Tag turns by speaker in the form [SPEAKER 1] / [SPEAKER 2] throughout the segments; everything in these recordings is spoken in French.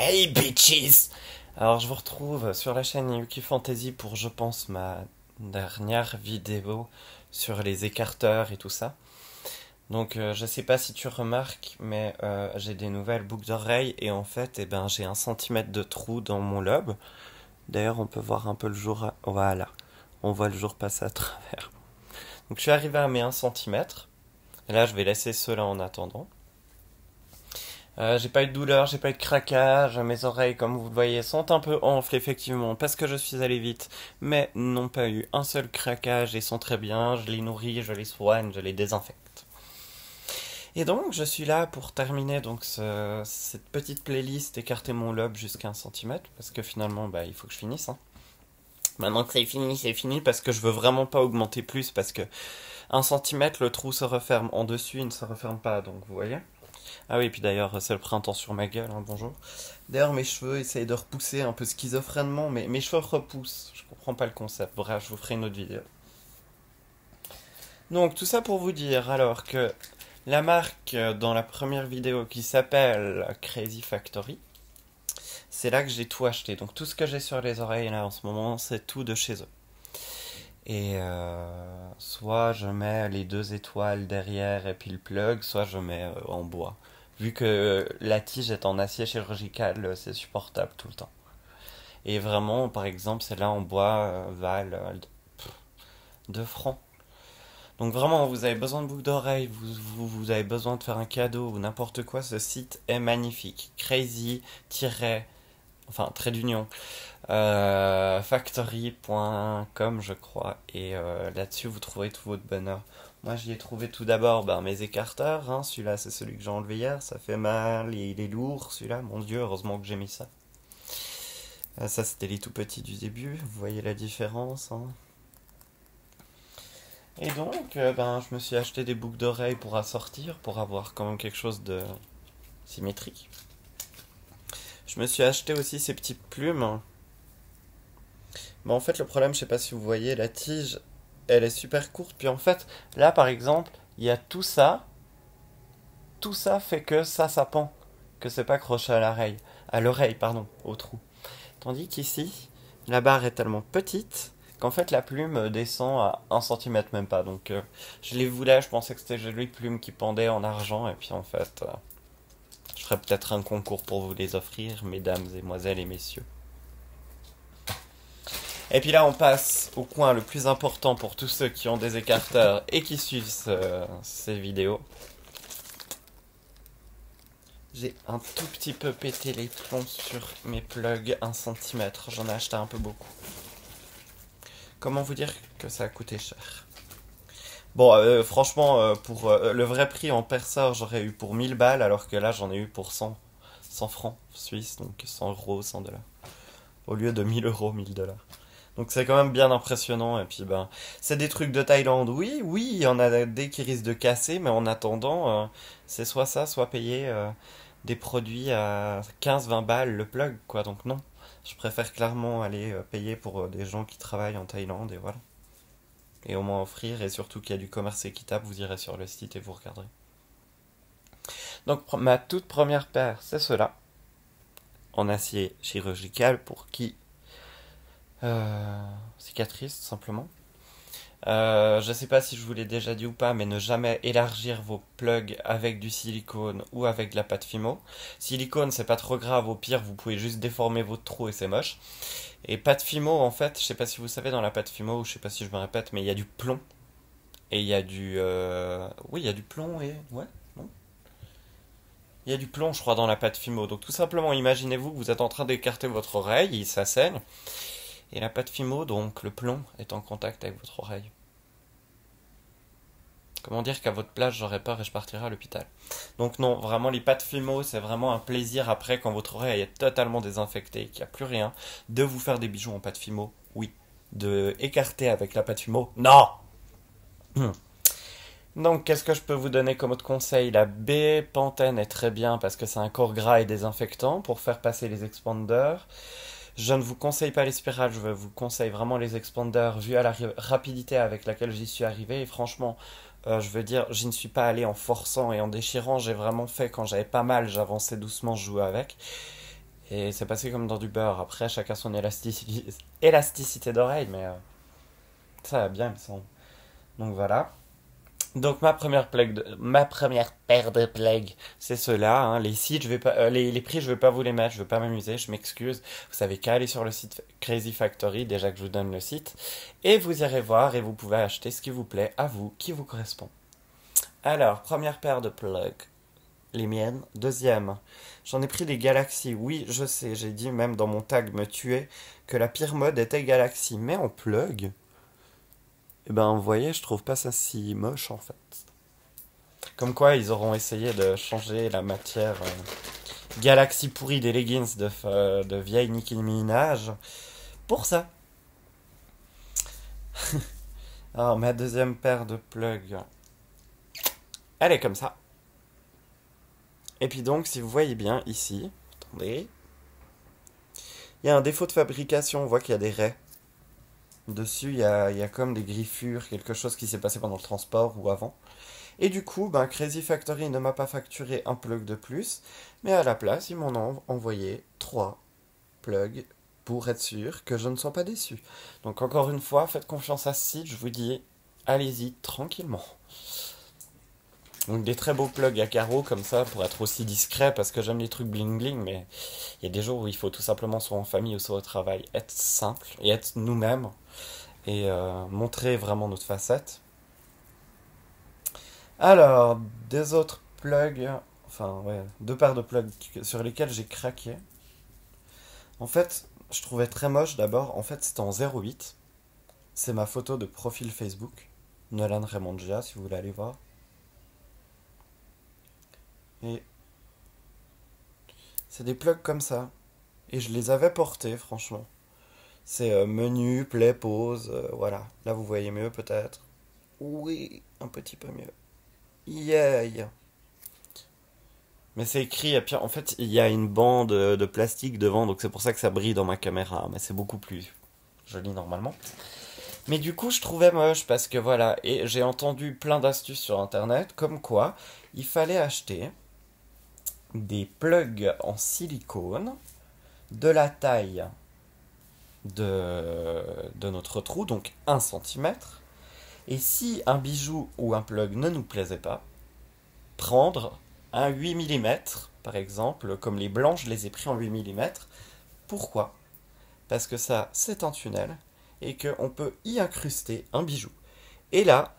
[SPEAKER 1] Hey bitches! Alors je vous retrouve sur la chaîne Yuki Fantasy pour je pense ma dernière vidéo sur les écarteurs et tout ça. Donc je sais pas si tu remarques mais j'ai des nouvelles boucles d'oreilles et en fait j'ai 1 centimètre de trou dans mon lobe. D'ailleurs on peut voir un peu le jour, voilà, on voit le jour passer à travers. Donc je suis arrivé à mes 1 centimètre. Et là je vais laisser cela en attendant. J'ai pas eu de douleur, j'ai pas eu de craquage, mes oreilles, comme vous le voyez, sont un peu enflées effectivement parce que je suis allé vite, mais n'ont pas eu un seul craquage et sont très bien, je les nourris, je les soigne, je les désinfecte. Et donc je suis là pour terminer donc cette petite playlist écarter mon lobe jusqu'à 1 centimètre parce que finalement il faut que je finisse. Hein. Maintenant que c'est fini parce que je veux vraiment pas augmenter plus parce que 1 centimètre le trou se referme en dessus, il ne se referme pas donc vous voyez. Ah oui, puis d'ailleurs, c'est le printemps sur ma gueule, hein, bonjour. D'ailleurs, mes cheveux essayent de repousser un peu schizophrénement, mais mes cheveux repoussent. Je comprends pas le concept. Bref, je vous ferai une autre vidéo. Donc, tout ça pour vous dire, alors que la marque dans la première vidéo qui s'appelle Crazy Factory, c'est là que j'ai tout acheté. Donc, tout ce que j'ai sur les oreilles là en ce moment, c'est tout de chez eux. Et soit je mets les 2 étoiles derrière et puis le plug, soit je mets en bois. Vu que la tige est en acier chirurgical, c'est supportable tout le temps. Et vraiment, par exemple, celles-là en bois valent 2 francs. Donc vraiment, vous avez besoin de boucles d'oreilles, vous avez besoin de faire un cadeau ou n'importe quoi, ce site est magnifique. Crazy, enfin, trait d'union, factory.com je crois. Et là-dessus, vous trouverez tout votre bonheur. Moi, j'y ai trouvé tout d'abord mes écarteurs. Hein. Celui-là, c'est celui que j'ai enlevé hier. Ça fait mal et il est lourd, celui-là. Mon Dieu, heureusement que j'ai mis ça. Ça, c'était les tout petits du début. Vous voyez la différence. Hein. Et donc, je me suis acheté des boucles d'oreilles pour assortir, pour avoir quand même quelque chose de symétrique. Je me suis acheté aussi ces petites plumes. Mais en fait, le problème, je sais pas si vous voyez, la tige, elle est super courte. Puis en fait, là, par exemple, il y a tout ça. Tout ça fait que ça pend. Que c'est pas accroché à l'oreille, pardon, au trou. Tandis qu'ici, la barre est tellement petite qu'en fait la plume descend à 1 centimètre même pas. Donc je les voulais, je pensais que c'était joli plume qui pendait en argent. Et puis en fait, je ferai peut-être un concours pour vous les offrir, mesdames, mesdemoiselles et messieurs. Et puis là, on passe au point le plus important pour tous ceux qui ont des écarteurs et qui suivent ces vidéos. J'ai un tout petit peu pété les plombs sur mes plugs 1 centimètre. J'en ai acheté un peu beaucoup. Comment vous dire que ça a coûté cher? Bon, franchement, pour le vrai prix en perceur, j'aurais eu pour 1000 balles, alors que là, j'en ai eu pour 100 francs suisses, donc 100 euros, 100 dollars. Au lieu de 1000 euros, 1000 dollars. Donc c'est quand même bien impressionnant. Et puis, c'est des trucs de Thaïlande. Oui, oui, il y en a des qui risquent de casser, mais en attendant, c'est soit ça, soit payer des produits à 15-20 balles le plug, quoi. Donc non, je préfère clairement aller payer pour des gens qui travaillent en Thaïlande, et voilà. Et au moins offrir, et surtout qu'il y a du commerce équitable, vous irez sur le site et vous regarderez. Donc ma toute première paire, c'est cela, en acier chirurgical pour qui cicatrice tout simplement. Je sais pas si je vous l'ai déjà dit ou pas, mais ne jamais élargir vos plugs avec du silicone ou avec de la pâte Fimo. Silicone, c'est pas trop grave, au pire, vous pouvez juste déformer votre trou et c'est moche. Et pâte Fimo, en fait, je sais pas si vous savez, dans la pâte Fimo, je sais pas si je me répète, mais il y a du plomb. Et il y a du. Oui, il y a du plomb et. Ouais, non. Il y a du plomb, je crois, dans la pâte Fimo. Donc tout simplement, imaginez-vous que vous êtes en train d'écarter votre oreille, et ça saigne. Et la pâte Fimo, donc le plomb, est en contact avec votre oreille. Comment dire qu'à votre place, j'aurais peur et je partirai à l'hôpital. Donc non, vraiment, les pâtes Fimo, c'est vraiment un plaisir après, quand votre oreille est totalement désinfectée, qu'il n'y a plus rien, de vous faire des bijoux en pâte Fimo. Oui. De écarter avec la pâte Fimo. Non. Donc, qu'est-ce que je peux vous donner comme autre conseil? La B-Pantène est très bien parce que c'est un corps gras et désinfectant pour faire passer les expanders. Je ne vous conseille pas les spirales, je vous conseille vraiment les expanders vu à la rapidité avec laquelle j'y suis arrivé. Et franchement, je veux dire, j'y ne suis pas allé en forçant et en déchirant, j'ai vraiment fait quand j'avais pas mal, j'avançais doucement, je jouais avec. Et c'est passé comme dans du beurre. Après, chacun son élasticité d'oreille, mais ça va bien, il me semble. Donc voilà. Donc ma première paire de plugs, c'est ceux-là, hein. Les sites, je vais pas, les prix, je vais pas vous les mettre, je vais pas m'amuser, je m'excuse. Vous savez qu'à aller sur le site Crazy Factory, déjà que je vous donne le site, et vous irez voir et vous pouvez acheter ce qui vous plaît, à vous, qui vous correspond. Alors, première paire de plugs, les miennes. Deuxième, j'en ai pris des Galaxy. Oui, je sais, j'ai dit même dans mon tag me tuer que la pire mode était Galaxy, mais en plug. Eh ben, vous voyez, je trouve pas ça si moche en fait. Comme quoi, ils auront essayé de changer la matière Galaxy pourrie des leggings de vieille Nicki Minaj pour ça. Alors, ma deuxième paire de plugs, elle est comme ça. Et puis donc, si vous voyez bien ici, attendez, il y a un défaut de fabrication, on voit qu'il y a des raies. Dessus, il y a comme des griffures, quelque chose qui s'est passé pendant le transport ou avant. Et du coup, ben, Crazy Factory ne m'a pas facturé un plug de plus, mais à la place, ils m'en ont envoyé 3 plugs pour être sûr que je ne sois pas déçu. Donc encore une fois, faites confiance à ce site, je vous dis, allez-y tranquillement. Donc des très beaux plugs à carreaux comme ça pour être aussi discret parce que j'aime les trucs bling bling, mais il y a des jours où il faut tout simplement soit en famille ou soit au travail être simple et être nous-mêmes et montrer vraiment notre facette. Alors, des autres plugs, enfin ouais, deux paires de plugs sur lesquels j'ai craqué. En fait, je trouvais très moche d'abord, en fait c'était en 08. C'est ma photo de profil Facebook, Nolan Raymondia si vous voulez aller voir. Et c'est des plugs comme ça. Et je les avais portés, franchement. C'est menu, play, pause, voilà. Là vous voyez mieux peut-être. Oui, un petit peu mieux. Yeah. Mais c'est écrit, et puis en fait, il y a une bande de plastique devant, donc c'est pour ça que ça brille dans ma caméra. Mais c'est beaucoup plus joli normalement. Mais du coup, je trouvais moche parce que voilà, et j'ai entendu plein d'astuces sur internet, comme quoi il fallait acheter des plugs en silicone de la taille de notre trou, donc 1 cm. Et si un bijou ou un plug ne nous plaisait pas, prendre un 8 mm, par exemple, comme les blancs, je les ai pris en 8 mm. Pourquoi? Parce que ça, c'est un tunnel et qu'on peut y incruster un bijou. Et là,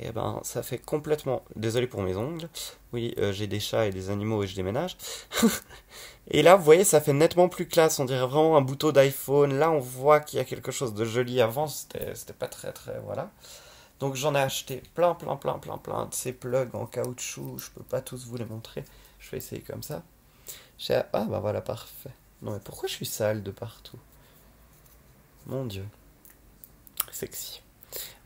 [SPEAKER 1] eh ben, ça fait complètement... Désolé pour mes ongles. Oui, j'ai des chats et des animaux et je déménage. Et là, vous voyez, ça fait nettement plus classe. On dirait vraiment un bouton d'iPhone. Là, on voit qu'il y a quelque chose de joli. Avant, c'était pas très, très... Voilà. Donc, j'en ai acheté plein de ces plugs en caoutchouc. Je peux pas tous vous les montrer. Je vais essayer comme ça. Ah, bah voilà, parfait. Non, mais pourquoi je suis sale de partout? Mon Dieu. Sexy.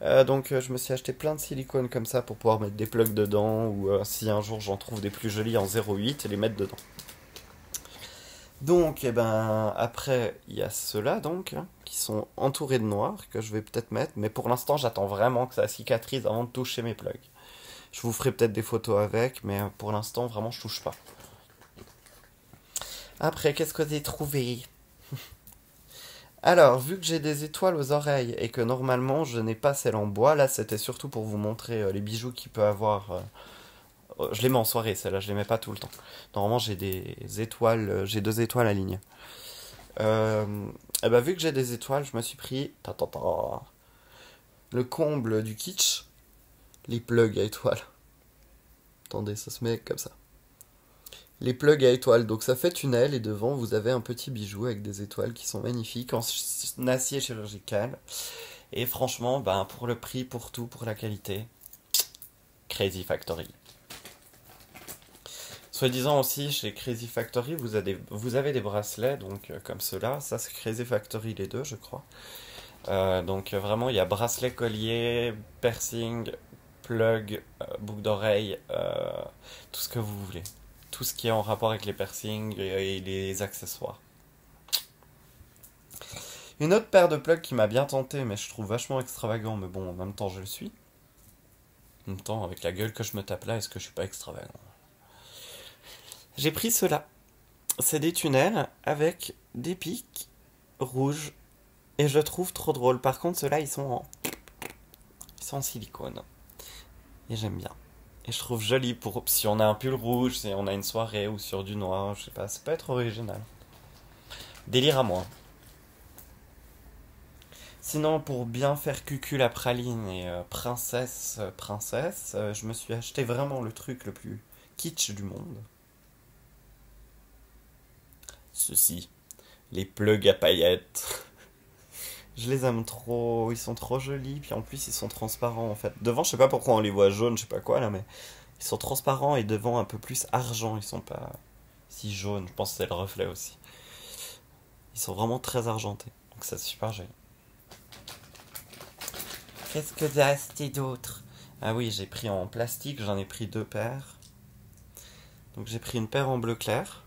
[SPEAKER 1] Donc je me suis acheté plein de silicone comme ça pour pouvoir mettre des plugs dedans ou si un jour j'en trouve des plus jolis en 0,8 et les mettre dedans. Donc et ben après il y a ceux-là donc hein, qui sont entourés de noir que je vais peut-être mettre, mais pour l'instant j'attends vraiment que ça cicatrise avant de toucher mes plugs. Je vous ferai peut-être des photos avec, mais pour l'instant vraiment je touche pas. Après qu'est-ce que j'ai trouvé? Alors, vu que j'ai des étoiles aux oreilles et que normalement je n'ai pas celles en bois, là c'était surtout pour vous montrer les bijoux qu'il peut avoir. Je les mets en soirée, celles-là, je les mets pas tout le temps. Normalement j'ai des étoiles, j'ai 2 étoiles alignées. Et bah, vu que j'ai des étoiles, je me suis pris le comble du kitsch, les plugs à étoiles. Attendez, ça se met comme ça. Les plugs à étoiles, donc ça fait tunnel et devant vous avez un petit bijou avec des étoiles qui sont magnifiques en acier chirurgical. Et franchement, ben, pour le prix, pour tout, pour la qualité, Crazy Factory. Soit disant aussi, chez Crazy Factory, vous avez des bracelets, donc comme ceux-là. Ça, c'est Crazy Factory, les deux, je crois. Donc vraiment, il y a bracelet, collier, piercing, plug, boucle d'oreille, tout ce que vous voulez. Tout ce qui est en rapport avec les piercings et les accessoires. Une autre paire de plugs qui m'a bien tenté, mais je trouve vachement extravagant, mais bon, en même temps, je le suis. En même temps, avec la gueule que je me tape là, est-ce que je suis pas extravagant? J'ai pris cela. C'est des tunnels avec des pics rouges. Et je trouve trop drôle. Par contre, ceux-là, ils sont en silicone. Et j'aime bien. Et je trouve joli pour si on a un pull rouge, si on a une soirée ou sur du noir, je sais pas, ça peut être original. Délire à moi. Sinon, pour bien faire cucu la praline et princesse, je me suis acheté vraiment le truc le plus kitsch du monde. Ceci, les plugs à paillettes. Je les aime trop, ils sont trop jolis, puis en plus ils sont transparents en fait. Devant, je sais pas pourquoi on les voit jaunes, je sais pas quoi là, mais ils sont transparents et devant un peu plus argent, ils sont pas si jaunes, je pense que c'est le reflet aussi. Ils sont vraiment très argentés, donc c'est super joli. Qu'est-ce que j'ai acheté d'autre? Ah oui, j'ai pris en plastique, j'en ai pris deux paires. Donc j'ai pris une paire en bleu clair.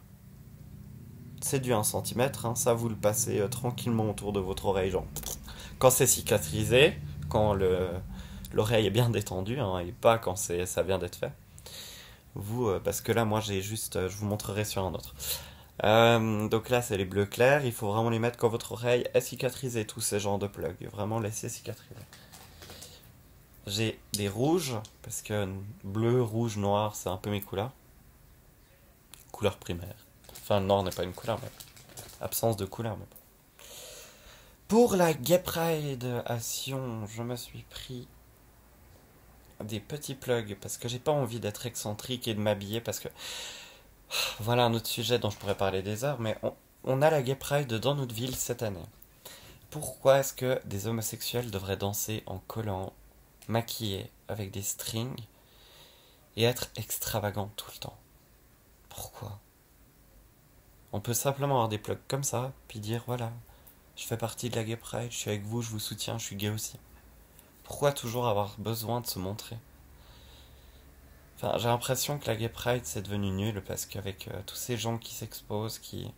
[SPEAKER 1] C'est du 1 cm, hein, ça vous le passez tranquillement autour de votre oreille, genre quand c'est cicatrisé, quand l'oreille est bien détendue, hein, et pas quand ça vient d'être fait. Parce que là, moi, j'ai juste, je vous montrerai sur un autre. Donc là, c'est les bleus clairs. Il faut vraiment les mettre quand votre oreille est cicatrisée, tous ces genres de plugs. Vraiment laisser cicatriser. J'ai des rouges, parce que bleu, rouge, noir, c'est un peu mes couleurs. Couleur primaire. Enfin, le noir n'est pas une couleur, mais absence de couleur. Mais bon. Pour la Gay Pride à Sion, je me suis pris des petits plugs parce que j'ai pas envie d'être excentrique et de m'habiller parce que voilà un autre sujet dont je pourrais parler des heures, mais on a la Gay Pride dans notre ville cette année. Pourquoi est-ce que des homosexuels devraient danser en collant, maquillés avec des strings et être extravagants tout le temps? Pourquoi? On peut simplement avoir des plugs comme ça, puis dire voilà, je fais partie de la Gay Pride, je suis avec vous, je vous soutiens, je suis gay aussi. Pourquoi toujours avoir besoin de se montrer? Enfin, j'ai l'impression que la Gay Pride c'est devenu nul parce qu'avec tous ces gens qui s'exposent, qui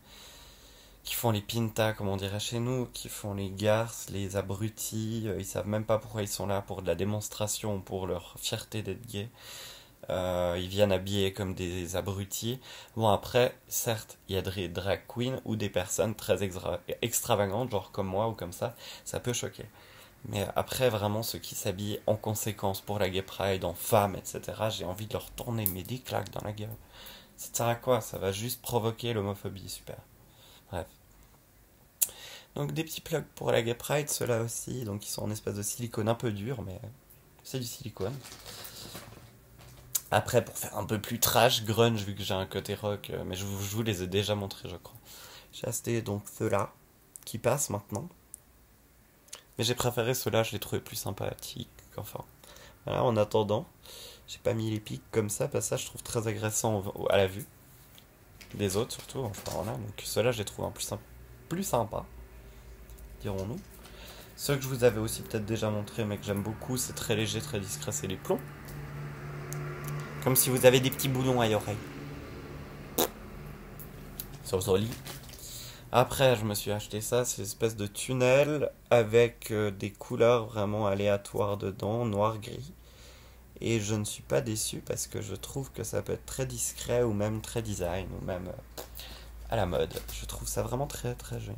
[SPEAKER 1] font les pintas, comme on dirait chez nous, qui font les garces, les abrutis, ils savent même pas pourquoi ils sont là, pour de la démonstration, pour leur fierté d'être gay. Ils viennent habillés comme des abrutis. Bon, après, certes, il y a des drag queens ou des personnes très extravagantes, genre comme moi ou comme ça peut choquer. Mais après, vraiment, ceux qui s'habillent en conséquence pour la Gay Pride, en femmes, etc., j'ai envie de leur tourner mes 10 claques dans la gueule. Ça sert à quoi? Ça va juste provoquer l'homophobie, super. Bref. Donc des petits plugs pour la Gay Pride, ceux-là aussi, donc ils sont en espèce de silicone un peu dur, mais c'est du silicone. Après, pour faire un peu plus trash, grunge, vu que j'ai un côté rock, mais je vous les ai déjà montrés, je crois. J'ai acheté donc ceux-là, qui passent maintenant. Mais j'ai préféré ceux-là, je les trouvais plus sympathiques. Enfin, voilà, en attendant, j'ai pas mis les pics comme ça, parce que ça, je trouve très agressant à la vue. Des autres, surtout, enfin voilà. Donc ceux-là, je les trouve plus sympa, dirons-nous. Ceux que je vous avais aussi peut-être déjà montré, mais que j'aime beaucoup, c'est très léger, très discret, c'est les plombs. Comme si vous avez des petits boulons à l'oreille. Sur le lit. Après, je me suis acheté ça, c'est une espèce de tunnel avec des couleurs vraiment aléatoires dedans, noir-gris. Et je ne suis pas déçu parce que je trouve que ça peut être très discret ou même très design ou même à la mode. Je trouve ça vraiment très très joli.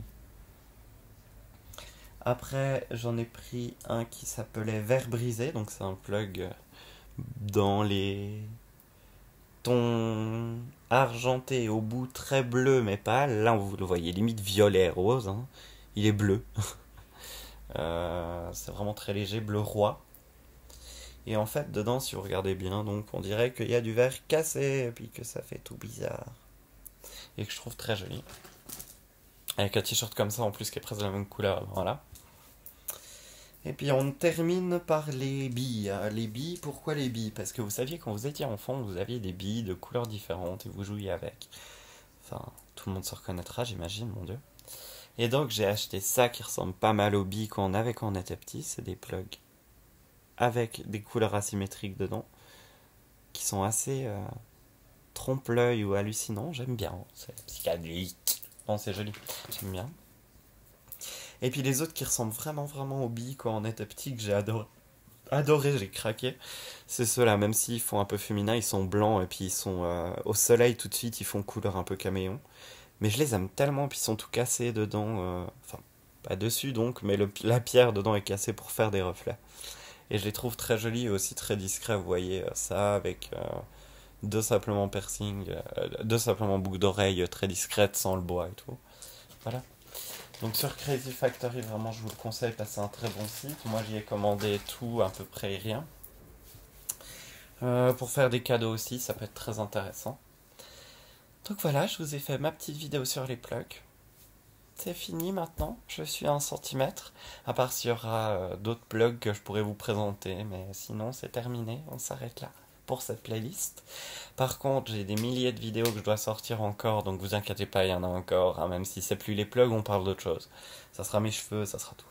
[SPEAKER 1] Après, j'en ai pris un qui s'appelait Verre brisé, donc c'est un plug dans les tons argentés au bout très bleu mais pâle. Là, vous le voyez limite violet rose, hein. Il est bleu. C'est vraiment très léger, bleu roi. Et en fait, dedans, si vous regardez bien, donc on dirait qu'il y a du verre cassé et puis que ça fait tout bizarre. Et que je trouve très joli. Avec un t-shirt comme ça en plus qui est presque de la même couleur, voilà. Et puis on termine par les billes. Les billes, pourquoi les billes? Parce que vous saviez quand vous étiez enfant, vous aviez des billes de couleurs différentes et vous jouiez avec. Enfin, tout le monde se reconnaîtra, j'imagine, mon Dieu. Et donc j'ai acheté ça qui ressemble pas mal aux billes qu'on avait quand on était petit. C'est des plugs avec des couleurs asymétriques dedans, qui sont assez trompe-l'œil ou hallucinants. J'aime bien, c'est psychédélique. Non, c'est joli, j'aime bien. Et puis les autres qui ressemblent vraiment vraiment aux billes quand on était petit, que j'ai adoré, j'ai craqué, c'est ceux-là. Même s'ils font un peu féminin, ils sont blancs et puis ils sont au soleil tout de suite, ils font couleur un peu caméléon. Mais je les aime tellement, puis ils sont tout cassés dedans. Enfin, pas dessus donc, mais la pierre dedans est cassée pour faire des reflets. Et je les trouve très jolis et aussi très discrets. Vous voyez ça avec deux simplement piercing, deux simplement boucles d'oreilles très discrètes sans le bois et tout. Voilà. Donc sur Crazy Factory, vraiment, je vous le conseille parce que c'est un très bon site. Moi, j'y ai commandé tout, à peu près et rien. Pour faire des cadeaux aussi, ça peut être très intéressant. Donc voilà, je vous ai fait ma petite vidéo sur les plugs. C'est fini maintenant, je suis à 1 centimètre. À part s'il y aura d'autres plugs que je pourrais vous présenter, mais sinon c'est terminé, on s'arrête là pour cette playlist. Par contre, j'ai des milliers de vidéos que je dois sortir encore, donc vous inquiétez pas, il y en a encore, hein, même si c'est plus les plugs, on parle d'autre chose. Ça sera mes cheveux, ça sera tout.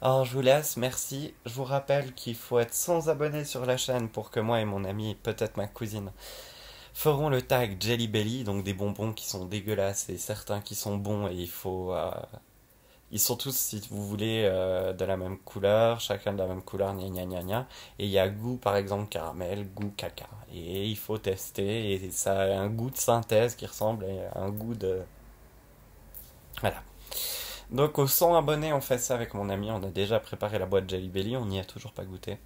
[SPEAKER 1] Alors je vous laisse, merci. Je vous rappelle qu'il faut être 100 abonnés sur la chaîne pour que moi et mon ami, peut-être ma cousine, feront le tag Jelly Belly, donc des bonbons qui sont dégueulasses et certains qui sont bons et il faut... ils sont tous, si vous voulez, de la même couleur, chacun de la même couleur, gna gna gna gna. Et il y a goût, par exemple, caramel, goût caca. Et il faut tester, et ça a un goût de synthèse qui ressemble à un goût de... Voilà. Donc aux 100 abonnés, on fait ça avec mon ami, on a déjà préparé la boîte Jelly Belly, on n'y a toujours pas goûté.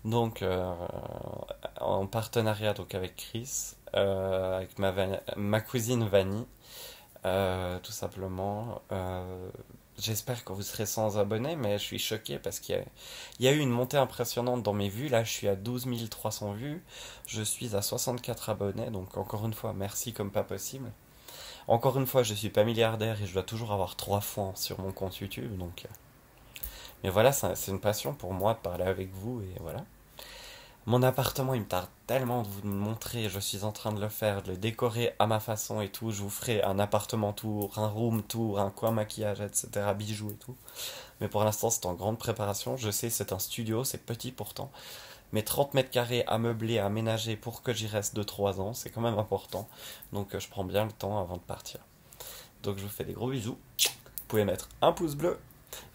[SPEAKER 1] Donc en partenariat donc avec Chris, avec ma cousine Vanny, tout simplement. J'espère que vous serez sans abonnés, mais je suis choqué parce qu'il y a eu une montée impressionnante dans mes vues. Là, je suis à 12 300 vues. Je suis à 64 abonnés, donc encore une fois, merci comme pas possible. Encore une fois, je suis pas milliardaire et je dois toujours avoir 3 francs sur mon compte YouTube, donc... Mais voilà, c'est une passion pour moi de parler avec vous, et voilà. Mon appartement, il me tarde tellement de vous le montrer. Je suis en train de le faire, de le décorer à ma façon et tout. Je vous ferai un appartement tour, un room tour, un coin maquillage, etc. Bijoux et tout. Mais pour l'instant, c'est en grande préparation. Je sais, c'est un studio, c'est petit pourtant. Mais 30 mètres carrés à meubler, à aménager pour que j'y reste 2 3 ans, c'est quand même important. Donc je prends bien le temps avant de partir. Donc je vous fais des gros bisous. Vous pouvez mettre un pouce bleu.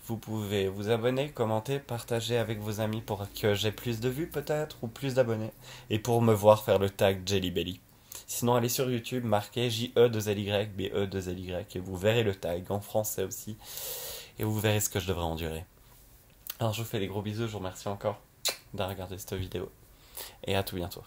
[SPEAKER 1] Vous pouvez vous abonner, commenter, partager avec vos amis pour que j'ai plus de vues peut-être, ou plus d'abonnés. Et pour me voir faire le tag Jelly Belly. Sinon, allez sur YouTube, marquez JE2LY, BE2LY, et vous verrez le tag en français aussi. Et vous verrez ce que je devrais endurer. Alors je vous fais des gros bisous, je vous remercie encore d'avoir regardé cette vidéo. Et à tout bientôt.